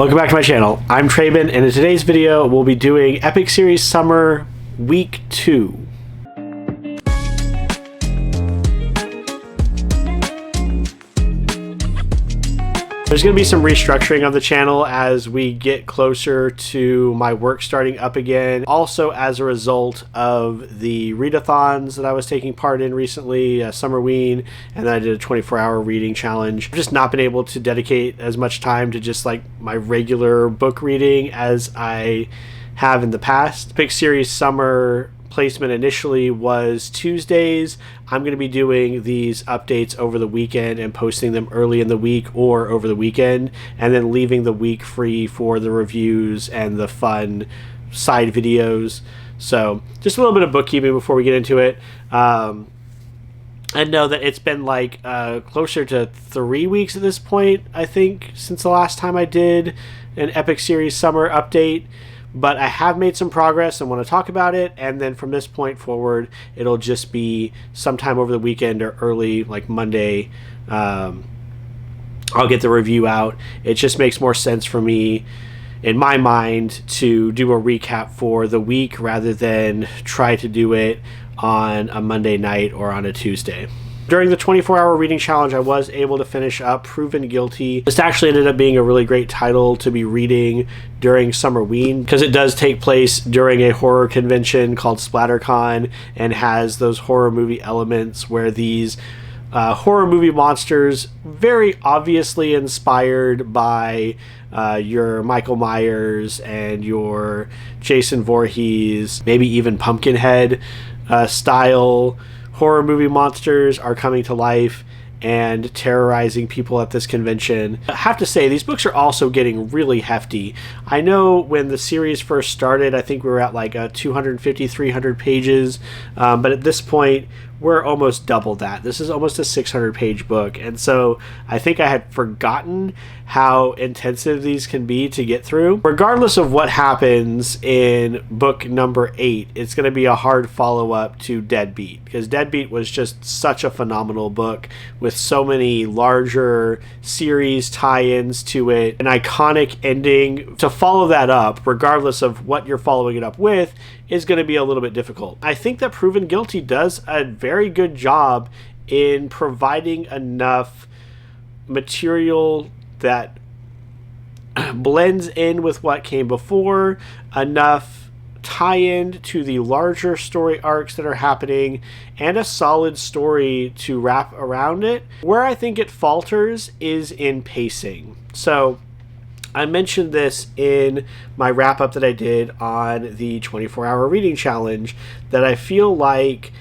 Welcome back to my channel. I'm Traben, and in today's video, we'll be doing Epic Series Summer Week 2. There's going to be some restructuring of the channel as we get closer to my work starting up again. Also, as a result of the readathons that I was taking part in recently, Summerween, and then I did a 24-hour reading challenge. I've just not been able to dedicate as much time to just like my regular book reading as I have in the past. Epic Series Summer placement initially was Tuesdays. I'm going to be doing these updates over the weekend and posting them early in the week or over the weekend, and then leaving the week free for the reviews and the fun side videos. So just a little bit of bookkeeping before we get into it. And know that it's been like closer to 3 weeks at this point, I think, since the last time I did an Epic Series Summer update. But I have made some progress and want to talk about it, and then from this point forward, it'll just be sometime over the weekend or early, like Monday, I'll get the review out. It just makes more sense for me, in my mind, to do a recap for the week rather than try to do it on a Monday night or on a Tuesday. During the 24-hour reading challenge, I was able to finish up Proven Guilty. This actually ended up being a really great title to be reading during Summerween, because it does take place during a horror convention called SplatterCon and has those horror movie elements where these horror movie monsters, very obviously inspired by your Michael Myers and your Jason Voorhees, maybe even Pumpkinhead style horror movie monsters, are coming to life and terrorizing people at this convention. I have to say, these books are also getting really hefty. I know when the series first started, I think we were at like 250, 300 pages, but at this point, we're almost double that. This is almost a 600-page book, and so I think I had forgotten how intensive these can be to get through. Regardless of what happens in book number 8, it's going to be a hard follow-up to Deadbeat, because Deadbeat was just such a phenomenal book with so many larger series tie-ins to it, an iconic ending. To follow that up, regardless of what you're following it up with, is going to be a little bit difficult. I think that Proven Guilty does a very good job in providing enough material that blends in with what came before, enough tie-in to the larger story arcs that are happening, and a solid story to wrap around it. Where I think it falters is in pacing. So I mentioned this in my wrap-up that I did on the 24-hour reading challenge, that I feel like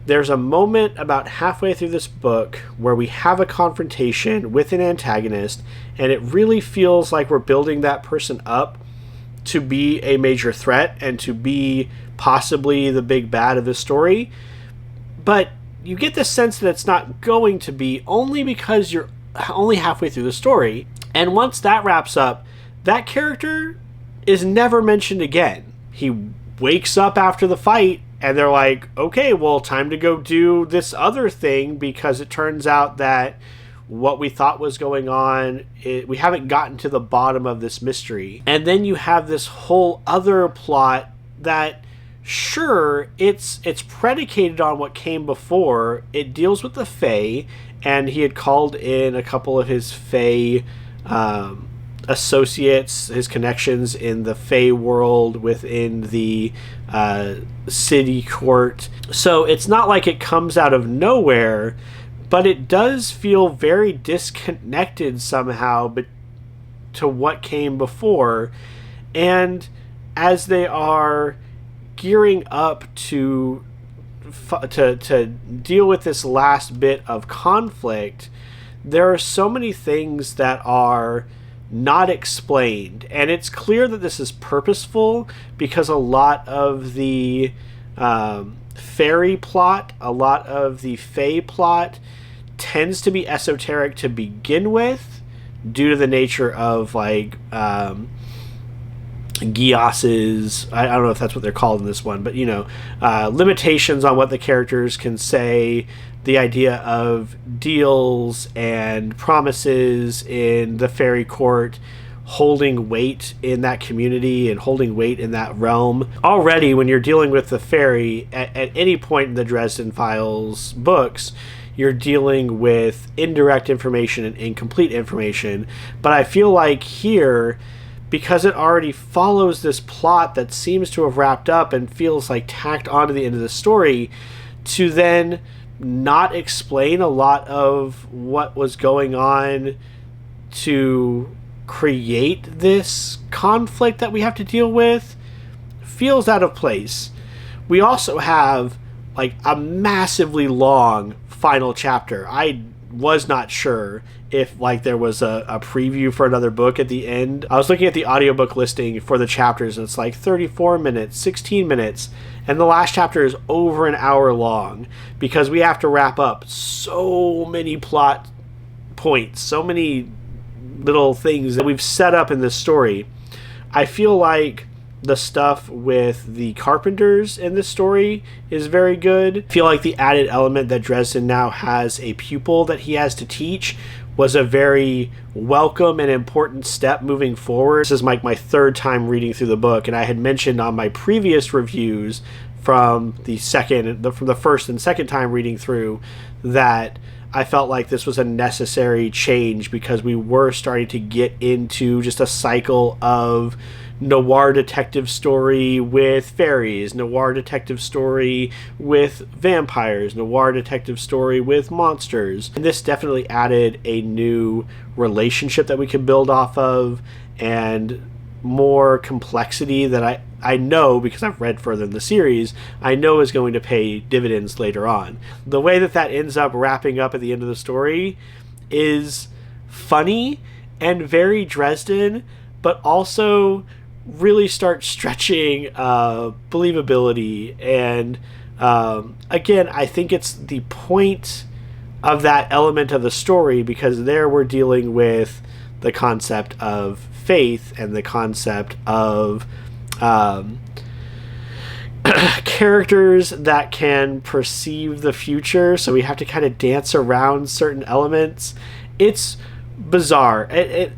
there's a moment about halfway through this book where we have a confrontation with an antagonist, and it really feels like we're building that person up to be a major threat and to be possibly the big bad of the story. But you get the sense that it's not going to be, only because you're only halfway through the story. And once that wraps up, that character is never mentioned again. He wakes up after the fight, and they're like, okay, well, time to go do this other thing, because it turns out that what we thought was going on, we haven't gotten to the bottom of this mystery. And then you have this whole other plot that, sure, it's predicated on what came before. It deals with the Fae, and he had called in a couple of his Fae associates, his connections in the Fae world within the city court. So it's not like it comes out of nowhere, but it does feel very disconnected somehow to what came before. And as they are gearing up to deal with this last bit of conflict, there are so many things that are not explained, and it's clear that this is purposeful, because a lot of the fairy plot, a lot of the Fae plot tends to be esoteric to begin with, due to the nature of like Gias's, I don't know if that's what they're called in this one, but limitations on what the characters can say, the idea of deals and promises in the fairy court holding weight in that community and holding weight in that realm. Already, when you're dealing with the fairy, at any point in the Dresden Files books, you're dealing with indirect information and incomplete information. But I feel like here, because it already follows this plot that seems to have wrapped up and feels like tacked onto the end of the story, to then not explain a lot of what was going on to create this conflict that we have to deal with, feels out of place. We also have like a massively long final chapter. I was not sure if like there was a preview for another book at the end. I was looking at the audiobook listing for the chapters, and it's like 34 minutes, 16 minutes, and the last chapter is over an hour long because we have to wrap up so many plot points, so many little things that we've set up in this story. I feel like the stuff with the carpenters in this story is very good. I feel like the added element that Dresden now has a pupil that he has to teach was a very welcome and important step moving forward. This is like my third time reading through the book, and I had mentioned on my previous reviews from the first and second time reading through that I felt like this was a necessary change because we were starting to get into just a cycle of noir detective story with fairies, noir detective story with vampires, noir detective story with monsters. And this definitely added a new relationship that we can build off of and more complexity that I know, because I've read further in the series, I know is going to pay dividends later on. The way that ends up wrapping up at the end of the story is funny and very Dresden, but also really starts stretching believability. And again, I think it's the point of that element of the story, because there we're dealing with the concept of faith and the concept of characters that can perceive the future, so we have to kind of dance around certain elements. It's bizarre. It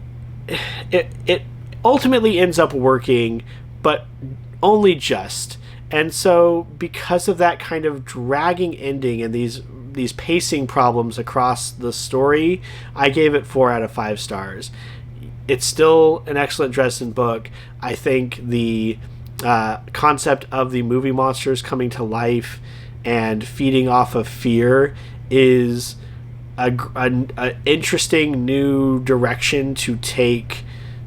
ultimately ends up working, but only just. And so because of that kind of dragging ending and these pacing problems across the story, I gave it 4 out of 5 stars. It's still an excellent Dresden book. I think the concept of the movie monsters coming to life and feeding off of fear is an interesting new direction to take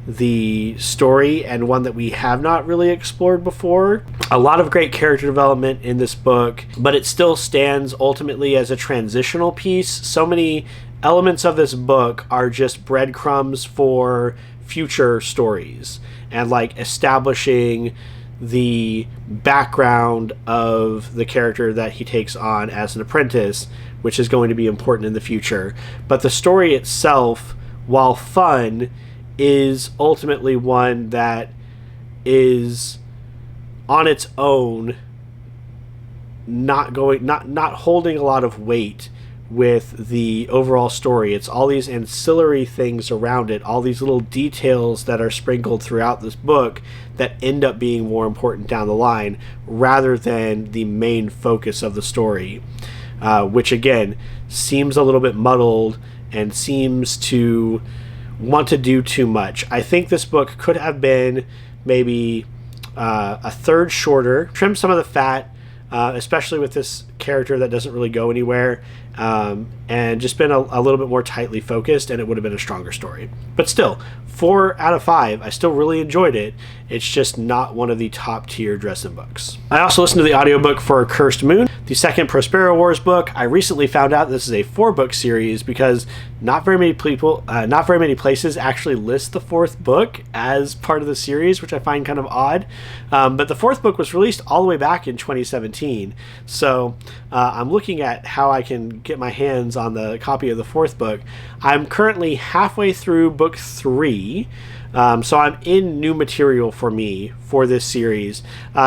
the story, and one that we have not really explored before. A lot of great character development in this book, but it still stands ultimately as a transitional piece. So many elements of this book are just breadcrumbs for future stories and like establishing the background of the character that he takes on as an apprentice, which is going to be important in the future. But the story itself, while fun, is ultimately one that is on its own, not holding a lot of weight with the overall story. It's all these ancillary things around it, all these little details that are sprinkled throughout this book that end up being more important down the line rather than the main focus of the story, which again seems a little bit muddled and seems to want to do too much. I think this book could have been maybe a third shorter, trim some of the fat, especially with this character that doesn't really go anywhere, and just been a little bit more tightly focused, and it would have been a stronger story. But still, 4 out of 5. I still really enjoyed it. It's just not one of the top tier Dresden books. I also listened to the audiobook for Cursed Moon, the second Prospero Wars book. I recently found out this is a 4-book series because not very many places actually list the 4th book as part of the series, which I find kind of odd. But the 4th book was released all the way back in 2017. So I'm looking at how I can get my hands on the copy of the 4th book. I'm currently halfway through book 3. So I'm in new material for me for this series.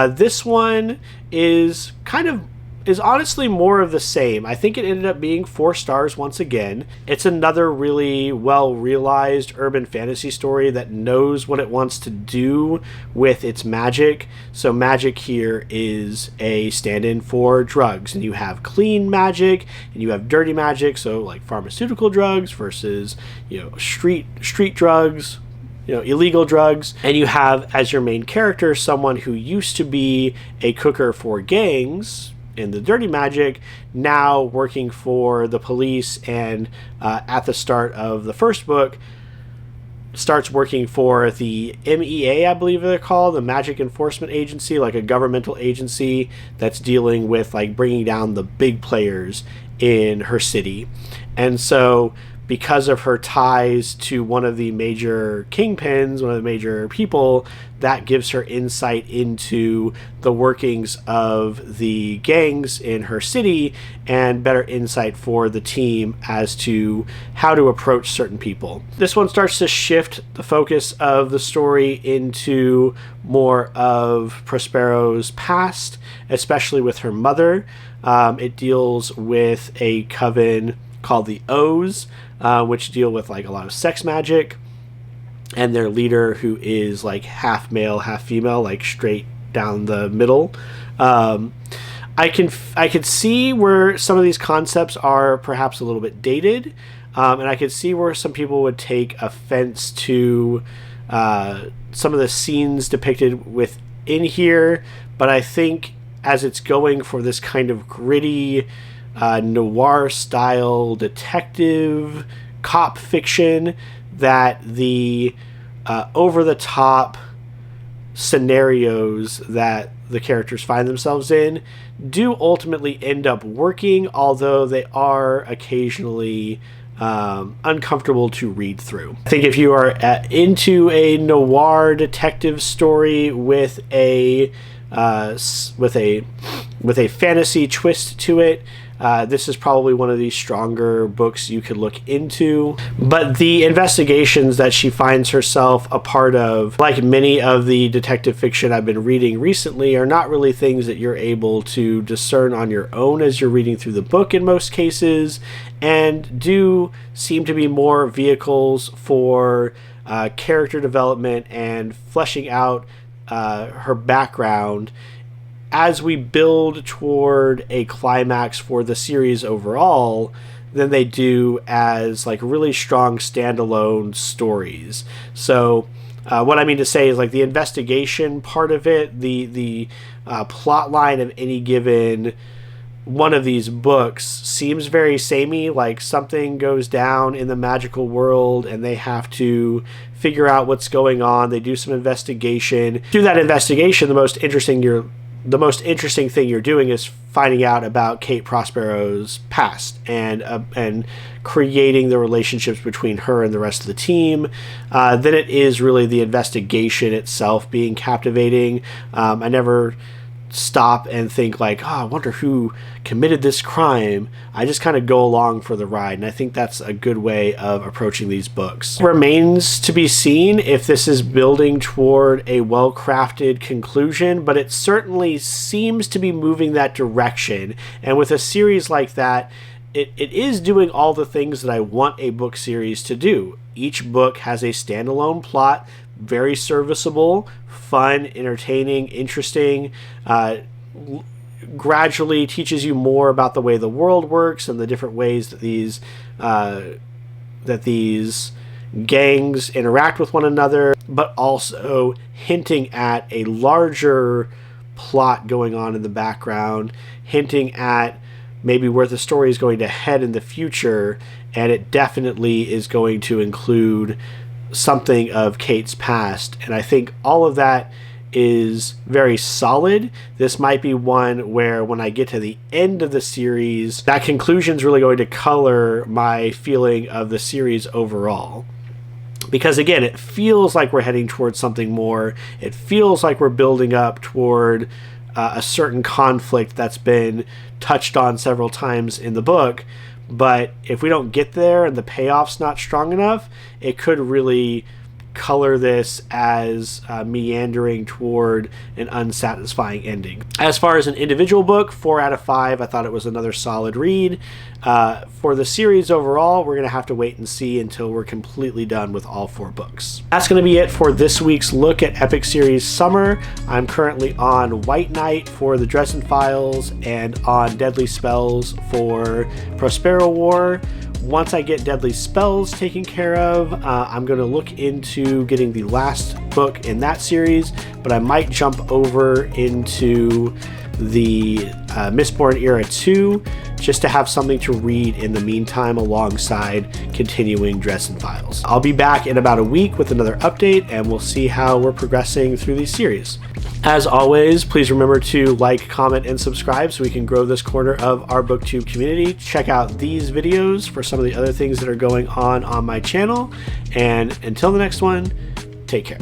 This one is kind of is honestly more of the same. I think it ended up being 4 stars once again. It's another really well realized urban fantasy story that knows what it wants to do with its magic. So magic here is a stand-in for drugs, and you have clean magic and you have dirty magic, so like pharmaceutical drugs versus, street drugs, illegal drugs. And you have as your main character someone who used to be a cooker for gangs in the dirty magic, now working for the police, and at the start of the first book starts working for the MEA, I believe they're called, the Magic Enforcement Agency, like a governmental agency that's dealing with like bringing down the big players in her city. And so because of her ties to one of the major kingpins, one of the major people, that gives her insight into the workings of the gangs in her city and better insight for the team as to how to approach certain people. This one starts to shift the focus of the story into more of Prospero's past, especially with her mother. It deals with a coven called the O's, which deal with like a lot of sex magic, and their leader, who is like half male, half female, like straight down the middle. I could see where some of these concepts are perhaps a little bit dated, and I could see where some people would take offense to some of the scenes depicted within here. But I think as it's going for this kind of gritty noir style detective cop fiction, that the over the top scenarios that the characters find themselves in do ultimately end up working, although they are occasionally uncomfortable to read through. I think if you are into a noir detective story with a fantasy twist to it, this is probably one of the stronger books you could look into. But the investigations that she finds herself a part of, like many of the detective fiction I've been reading recently, are not really things that you're able to discern on your own as you're reading through the book in most cases, and do seem to be more vehicles for character development and fleshing out her background as we build toward a climax for the series overall, than they do as like really strong standalone stories. So what I mean to say is, like, the investigation part of it, the plot line of any given one of these books seems very samey. Like, something goes down in the magical world and they have to figure out what's going on. They do some investigation. Through that investigation, the most interesting thing you're doing is finding out about Kate Prospero's past and creating the relationships between her and the rest of the team. Then it is really the investigation itself being captivating. I never stop and think like, I wonder who committed this crime. I just kind of go along for the ride, and I think that's a good way of approaching these books. It remains to be seen if this is building toward a well-crafted conclusion, but it certainly seems to be moving that direction. And with a series like that, it is doing all the things that I want a book series to do. Each book has a standalone plot, very serviceable, fun, entertaining, interesting, gradually teaches you more about the way the world works and the different ways that these gangs interact with one another, but also hinting at a larger plot going on in the background, hinting at maybe where the story is going to head in the future, and it definitely is going to include something of Kate's past. And I think all of that is very solid. This might be one where when I get to the end of the series, that conclusion is really going to color my feeling of the series overall. Because again, it feels like we're heading towards something more. It feels like we're building up toward a certain conflict that's been touched on several times in the book. But if we don't get there and the payoff's not strong enough, it could really color this as meandering toward an unsatisfying ending. As far as an individual book, 4 out of 5. I thought it was another solid read. For the series overall, we're going to have to wait and see until we're completely done with all 4 books. That's going to be it for this week's look at Epic Series Summer. I'm currently on White Knight for the Dresden Files and on Deadly Spells for Prospero War. Once I get Deadly Spells taken care of, I'm going to look into getting the last book in that series, but I might jump over into the Mistborn Era 2 just to have something to read in the meantime alongside continuing Dresden Files. I'll be back in about a week with another update, and we'll see how we're progressing through these series. As always, please remember to like, comment, and subscribe so we can grow this corner of our BookTube community. Check out these videos for some of the other things that are going on my channel. And until the next one, take care.